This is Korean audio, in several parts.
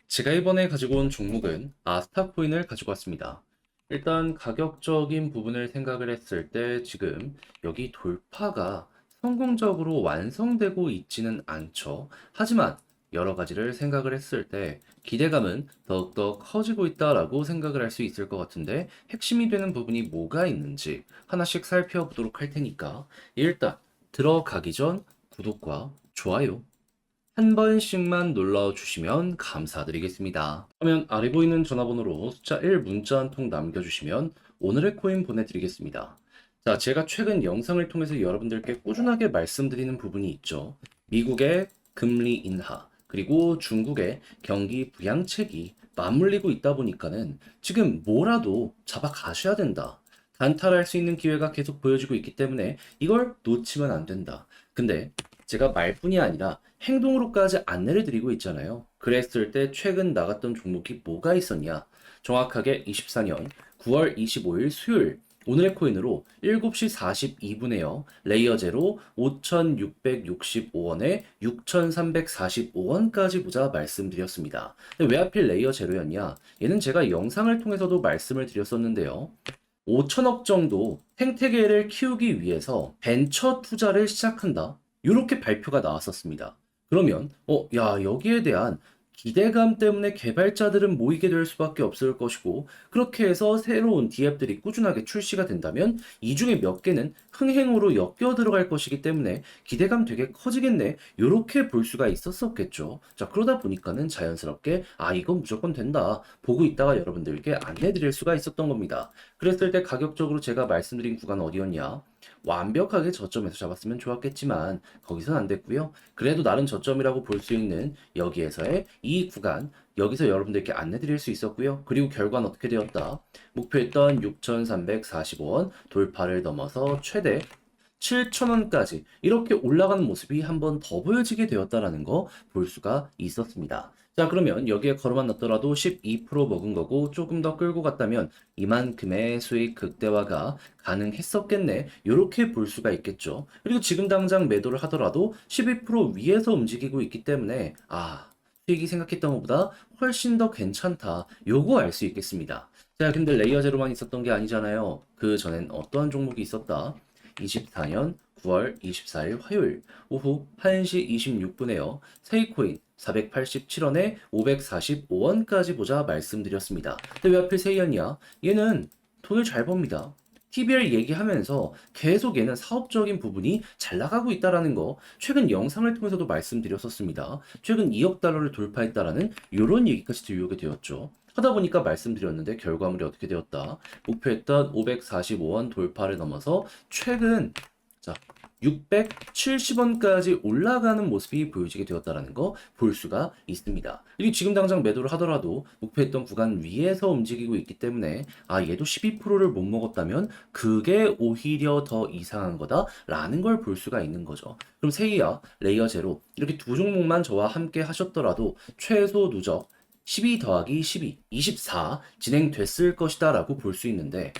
제가 이번에 가지고 온 종목은 아스타 코인을 가지고 왔습니다. 일단 가격적인 부분을 생각을 했을 때 지금 여기 돌파가 성공적으로 완성되고 있지는 않죠. 하지만 여러 가지를 생각을 했을 때 기대감은 더욱더 커지고 있다라고 생각을 할 수 있을 것 같은데 핵심이 되는 부분이 뭐가 있는지 하나씩 살펴보도록 할 테니까 일단 들어가기 전 구독과 좋아요 한 번씩만 눌러주시면 감사드리겠습니다. 화면 아래 보이는 전화번호로 숫자 1 문자 한 통 남겨주시면 오늘의 코인 보내드리겠습니다. 자, 제가 최근 영상을 통해서 여러분들께 꾸준하게 말씀드리는 부분이 있죠. 미국의 금리 인하, 그리고 중국의 경기 부양책이 맞물리고 있다 보니까는 지금 뭐라도 잡아가셔야 된다. 단타할 수 있는 기회가 계속 보여지고 있기 때문에 이걸 놓치면 안 된다. 근데 제가 말뿐이 아니라 행동으로까지 안내를 드리고 있잖아요. 그랬을 때 최근 나갔던 종목이 뭐가 있었냐? 정확하게 24년 9월 25일 수요일 오늘의 코인으로 7시 42분에요. 레이어 제로 5,665원에 6,345원까지 보자 말씀드렸습니다. 근데 왜 하필 레이어 제로였냐? 얘는 제가 영상을 통해서도 말씀을 드렸었는데요. 5천억 정도 생태계를 키우기 위해서 벤처 투자를 시작한다. 이렇게 발표가 나왔었습니다. 그러면 야, 여기에 대한 기대감 때문에 개발자들은 모이게 될 수밖에 없을 것이고 그렇게 해서 새로운 DApp들이 꾸준하게 출시가 된다면 이 중에 몇 개는 흥행으로 엮여 들어갈 것이기 때문에 기대감 되게 커지겠네. 이렇게 볼 수가 있었었겠죠. 자, 그러다 보니까는 자연스럽게 이건 무조건 된다. 보고 있다가 여러분들께 안내 드릴 수가 있었던 겁니다. 그랬을 때 가격적으로 제가 말씀드린 구간 어디였냐? 완벽하게 저점에서 잡았으면 좋았겠지만 거기선 안 됐고요. 그래도 나름 저점이라고 볼 수 있는 여기에서의 이 구간 여기서 여러분들께 안내 드릴 수 있었고요. 그리고 결과는 어떻게 되었다? 목표했던 6,345원 돌파를 넘어서 최대 7,000원까지 이렇게 올라가는 모습이 한 번 더 보여지게 되었다라는 거 볼 수가 있었습니다. 자, 그러면 여기에 걸어만 넣더라도 12% 먹은 거고 조금 더 끌고 갔다면 이만큼의 수익 극대화가 가능했었겠네. 이렇게 볼 수가 있겠죠. 그리고 지금 당장 매도를 하더라도 12% 위에서 움직이고 있기 때문에 수익이 생각했던 것보다 훨씬 더 괜찮다. 요거 알 수 있겠습니다. 자, 근데 레이어 제로만 있었던 게 아니잖아요. 그 전엔 어떠한 종목이 있었다? 24년 9월 24일 화요일 오후 1시 26분에요. 세이코인 487원에 545원까지 보자 말씀드렸습니다. 근데 왜 하필 세이였냐? 얘는 돈을 잘 법니다. TBR 얘기하면서 계속 얘는 사업적인 부분이 잘 나가고 있다라는 거 최근 영상을 통해서도 말씀드렸었습니다. 최근 2억 달러를 돌파했다라는 이런 얘기까지 들려오게 되었죠. 하다 보니까 말씀드렸는데 결과물이 어떻게 되었다? 목표했던 545원 돌파를 넘어서 최근 자 670원까지 올라가는 모습이 보여지게 되었다는 거 볼 수가 있습니다. 그리고 지금 당장 매도를 하더라도 목표했던 구간 위에서 움직이고 있기 때문에 얘도 12%를 못 먹었다면 그게 오히려 더 이상한 거다라는 걸 볼 수가 있는 거죠. 그럼 세이와 레이어 제로 이렇게 두 종목만 저와 함께 하셨더라도 최소 누적 12 더하기 12, 24 진행됐을 것이다 라고 볼 수 있는데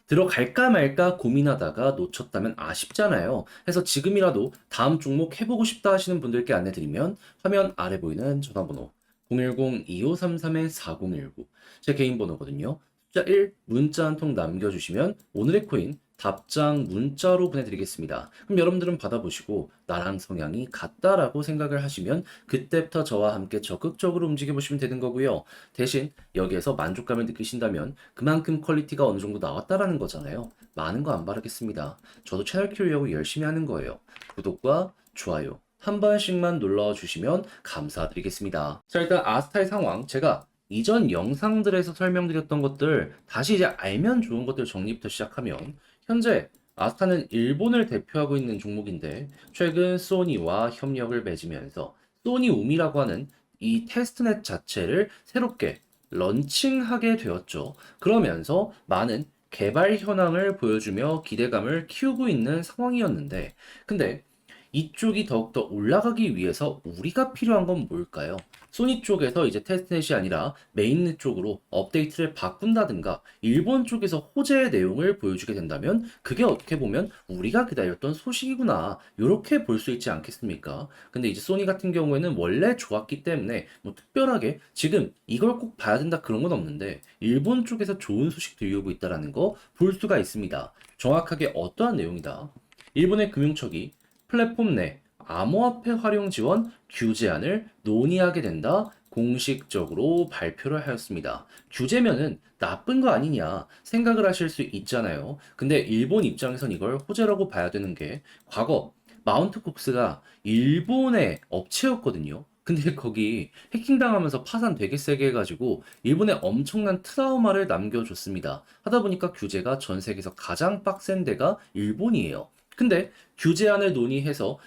들어갈까 말까 고민하다가 놓쳤다면 아쉽잖아요. 그래서 지금이라도 다음 종목 해보고 싶다 하시는 분들께 안내드리면 화면 아래 보이는 전화번호 010-2533-4019 제 개인 번호거든요. 숫자 1 문자 한 통 남겨주시면 오늘의 코인 답장 문자로 보내드리겠습니다. 그럼 여러분들은 받아보시고 나랑 성향이 같다라고 생각을 하시면 그때부터 저와 함께 적극적으로 움직여보시면 되는 거고요. 대신 여기에서 만족감을 느끼신다면 그만큼 퀄리티가 어느 정도 나왔다라는 거잖아요. 많은 거 안 바라겠습니다. 저도 채널 키우려고 열심히 하는 거예요. 구독과 좋아요 한 번씩만 눌러주시면 감사드리겠습니다. 자, 일단 아스타의 상황 제가 이전 영상들에서 설명드렸던 것들 다시 이제 알면 좋은 것들 정리부터 시작하면 현재 아스타는 일본을 대표하고 있는 종목인데 최근 소니와 협력을 맺으면서 소니움이라고 하는 이 테스트넷 자체를 새롭게 런칭하게 되었죠. 그러면서 많은 개발 현황을 보여주며 기대감을 키우고 있는 상황이었는데 근데 이쪽이 더욱더 올라가기 위해서 우리가 필요한 건 뭘까요? 소니 쪽에서 이제 테스트넷이 아니라 메인넷 쪽으로 업데이트를 바꾼다든가 일본 쪽에서 호재의 내용을 보여주게 된다면 그게 어떻게 보면 우리가 기다렸던 소식이구나 이렇게 볼 수 있지 않겠습니까? 근데 이제 소니 같은 경우에는 원래 좋았기 때문에 뭐 특별하게 지금 이걸 꼭 봐야 된다 그런 건 없는데 일본 쪽에서 좋은 소식 들려오고 있다라는 거 볼 수가 있습니다. 정확하게 어떠한 내용이다. 일본의 금융청이 플랫폼 내 암호화폐 활용 지원 규제안을 논의하게 된다. 공식적으로 발표를 하였습니다. 규제면은 나쁜 거 아니냐 생각을 하실 수 있잖아요. 근데 일본 입장에선 이걸 호재라고 봐야 되는 게 과거 마운트 콕스가 일본의 업체였거든요. 근데 거기 해킹당하면서 파산 되게 세게 해가지고 일본에 엄청난 트라우마를 남겨줬습니다. 하다 보니까 규제가 전 세계에서 가장 빡센 데가 일본이에요. 근데 규제안을 논의해서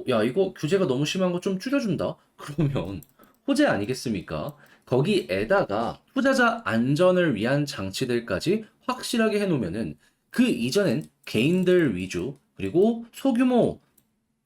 야, 이거 규제가 너무 심한 거 좀 줄여준다? 그러면 호재 아니겠습니까? 거기에다가 투자자 안전을 위한 장치들까지 확실하게 해놓으면은 그 이전엔 개인들 위주, 그리고 소규모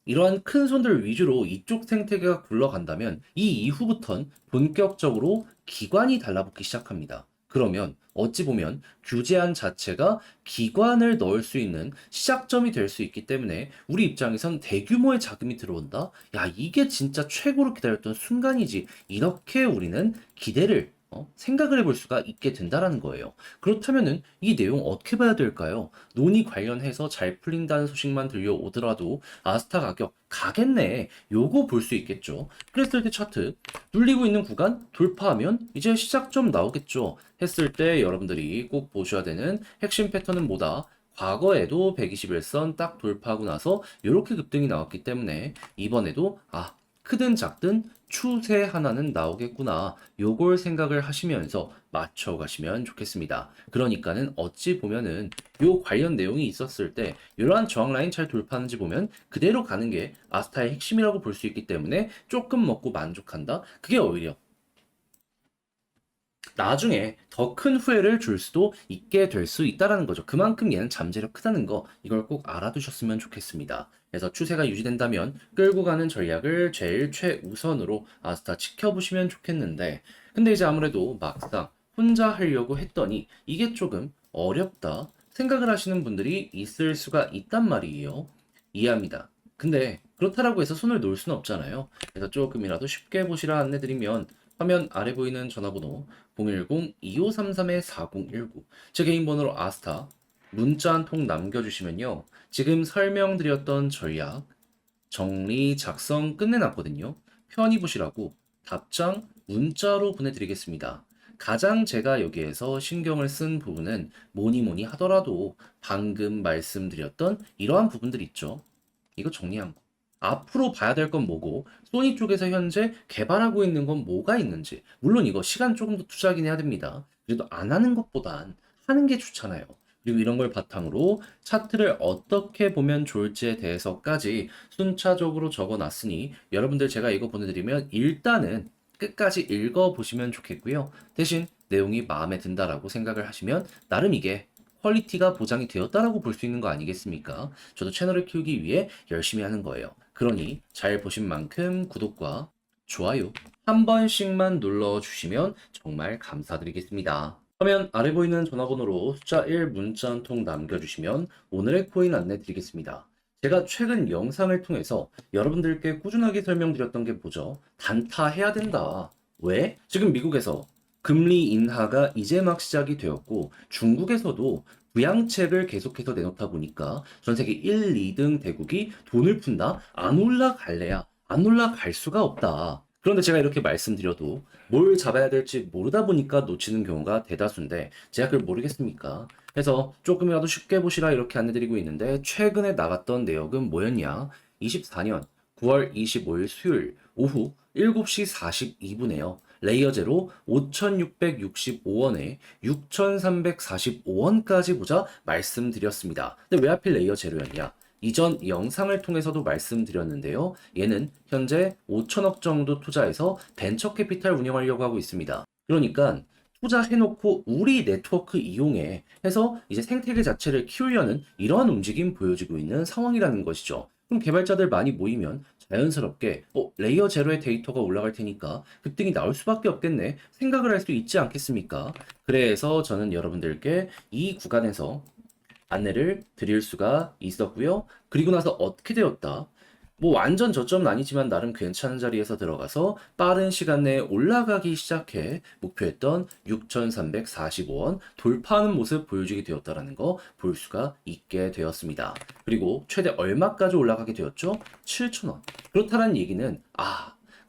이러한 큰 손들 위주로 이쪽 생태계가 굴러간다면 이 이후부턴 본격적으로 기관이 달라붙기 시작합니다. 그러면 어찌 보면 규제안 자체가 기관을 넣을 수 있는 시작점이 될 수 있기 때문에 우리 입장에선 대규모의 자금이 들어온다? 야, 이게 진짜 최고로 기다렸던 순간이지. 이렇게 우리는 기대를 생각을 해볼 수가 있게 된다라는 거예요. 그렇다면은 이 내용 어떻게 봐야 될까요? 논의 관련해서 잘 풀린다는 소식만 들려오더라도 아스타 가격 가겠네. 요거 볼 수 있겠죠. 그랬을 때 차트 눌리고 있는 구간 돌파하면 이제 시작점 나오겠죠. 했을 때 여러분들이 꼭 보셔야 되는 핵심 패턴은 뭐다? 과거에도 121선 딱 돌파하고 나서 이렇게 급등이 나왔기 때문에 이번에도 크든 작든 추세 하나는 나오겠구나. 요걸 생각을 하시면서 맞춰가시면 좋겠습니다. 그러니까는 어찌 보면은 요 관련 내용이 있었을 때 이러한 저항 라인 잘 돌파하는지 보면 그대로 가는 게 아스타의 핵심이라고 볼 수 있기 때문에 조금 먹고 만족한다. 그게 오히려 나중에 더 큰 후회를 줄 수도 있게 될 수 있다라는 거죠. 그만큼 얘는 잠재력 크다는 거 이걸 꼭 알아두셨으면 좋겠습니다. 그래서 추세가 유지된다면 끌고 가는 전략을 제일 최우선으로 아스타 지켜보시면 좋겠는데 근데 이제 아무래도 막상 혼자 하려고 했더니 이게 조금 어렵다 생각을 하시는 분들이 있을 수가 있단 말이에요. 이해합니다. 근데 그렇다라고 해서 손을 놓을 수는 없잖아요. 그래서 조금이라도 쉽게 보시라 안내드리면 화면 아래 보이는 전화번호 010-2533-4019 제 개인 번호로 아스타 문자 한 통 남겨주시면요. 지금 설명드렸던 전략 정리 작성 끝내놨거든요. 편히 보시라고 답장 문자로 보내드리겠습니다. 가장 제가 여기에서 신경을 쓴 부분은 뭐니 뭐니 하더라도 방금 말씀드렸던 이러한 부분들 있죠. 이거 정리한 거. 앞으로 봐야 될 건 뭐고, 소니 쪽에서 현재 개발하고 있는 건 뭐가 있는지. 물론 이거 시간 조금 더 투자하긴 해야 됩니다. 그래도 안 하는 것보단 하는 게 좋잖아요. 그리고 이런 걸 바탕으로 차트를 어떻게 보면 좋을지에 대해서까지 순차적으로 적어 놨으니 여러분들 제가 이거 보내드리면 일단은 끝까지 읽어보시면 좋겠고요. 대신 내용이 마음에 든다라고 생각을 하시면 나름 이게 퀄리티가 보장이 되었다라고 볼 수 있는 거 아니겠습니까? 저도 채널을 키우기 위해 열심히 하는 거예요. 그러니 잘 보신 만큼 구독과 좋아요 한 번씩만 눌러주시면 정말 감사드리겠습니다. 화면 아래 보이는 전화번호로 숫자 1 문자 한 통 남겨주시면 오늘의 코인 안내 드리겠습니다. 제가 최근 영상을 통해서 여러분들께 꾸준하게 설명드렸던 게 뭐죠? 단타해야 된다. 왜? 지금 미국에서 금리 인하가 이제 막 시작이 되었고 중국에서도 부양책을 계속해서 내놓다 보니까 전 세계 1, 2등 대국이 돈을 푼다? 안 올라갈래야? 안 올라갈 수가 없다. 그런데 제가 이렇게 말씀드려도 뭘 잡아야 될지 모르다 보니까 놓치는 경우가 대다수인데 제가 그걸 모르겠습니까? 그래서 조금이라도 쉽게 보시라 이렇게 안내드리고 있는데 최근에 나갔던 내역은 뭐였냐? 24년 9월 25일 수요일 오후 7시 42분에요. 레이어 제로 5,665원에 6,345원까지 보자 말씀드렸습니다. 근데 왜 하필 레이어 제로였냐? 이전 영상을 통해서도 말씀드렸는데요. 얘는 현재 5천억 정도 투자해서 벤처 캐피탈 운영하려고 하고 있습니다. 그러니까 투자해놓고 우리 네트워크 이용해 해서 이제 생태계 자체를 키우려는 이러한 움직임 보여지고 있는 상황이라는 것이죠. 그럼 개발자들 많이 모이면 자연스럽게 레이어 제로의 데이터가 올라갈 테니까 급등이 나올 수밖에 없겠네 생각을 할 수 있지 않겠습니까? 그래서 저는 여러분들께 이 구간에서 안내를 드릴 수가 있었고요. 그리고 나서 어떻게 되었다? 뭐 완전 저점은 아니지만 나름 괜찮은 자리에서 들어가서 빠른 시간 내에 올라가기 시작해 목표했던 6,345원 돌파하는 모습 보여주게 되었다라는 거 볼 수가 있게 되었습니다. 그리고 최대 얼마까지 올라가게 되었죠? 7,000원. 그렇다는 얘기는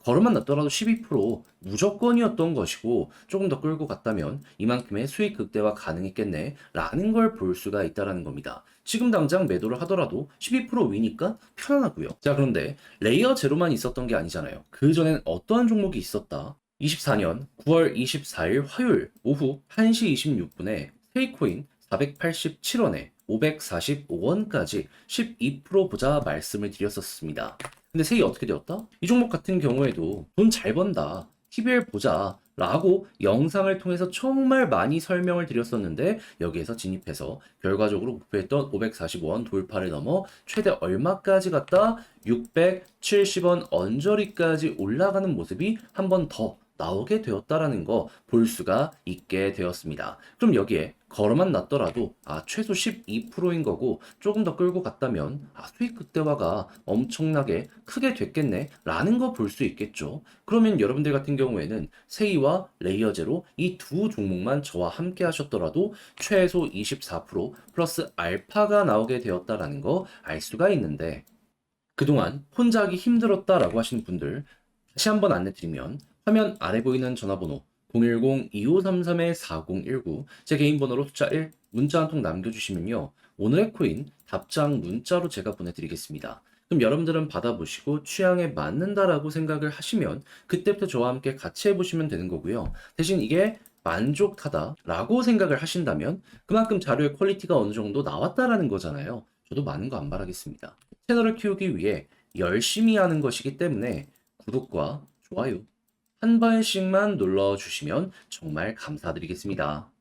걸음만 났더라도 12% 무조건이었던 것이고 조금 더 끌고 갔다면 이만큼의 수익 극대화 가능했겠네 라는 걸 볼 수가 있다라는 겁니다. 지금 당장 매도를 하더라도 12% 위니까 편안하고요. 자, 그런데 레이어 제로만 있었던 게 아니잖아요. 그 전엔 어떠한 종목이 있었다? 24년 9월 24일 화요일 오후 1시 26분에 세이코인 487원에 545원까지 12% 보자 말씀을 드렸었습니다. 근데 세이 어떻게 되었다? 이 종목 같은 경우에도 돈 잘 번다. TBL 보자. 라고 영상을 통해서 정말 많이 설명을 드렸었는데 여기에서 진입해서 결과적으로 목표했던 545원 돌파를 넘어 최대 얼마까지 갔다? 670원 언저리까지 올라가는 모습이 한 번 더 나오게 되었다라는 거 볼 수가 있게 되었습니다. 그럼 여기에 걸어만 났더라도 최소 12%인 거고 조금 더 끌고 갔다면 수익 극대화가 엄청나게 크게 됐겠네 라는 거 볼 수 있겠죠. 그러면 여러분들 같은 경우에는 세이와 레이어제로 이 두 종목만 저와 함께 하셨더라도 최소 24% 플러스 알파가 나오게 되었다라는 거 알 수가 있는데 그동안 혼자 하기 힘들었다라고 하시는 분들 다시 한번 안내드리면 화면 아래 보이는 전화번호 010-2533-4019 제 개인 번호로 숫자 1 문자 한 통 남겨주시면요. 오늘의 코인 답장 문자로 제가 보내드리겠습니다. 그럼 여러분들은 받아보시고 취향에 맞는다라고 생각을 하시면 그때부터 저와 함께 같이 해보시면 되는 거고요. 대신 이게 만족하다라고 생각을 하신다면 그만큼 자료의 퀄리티가 어느 정도 나왔다라는 거잖아요. 저도 많은 거 안 바라겠습니다. 채널을 키우기 위해 열심히 하는 것이기 때문에 구독과 좋아요 한 번씩만 눌러주시면 정말 감사드리겠습니다.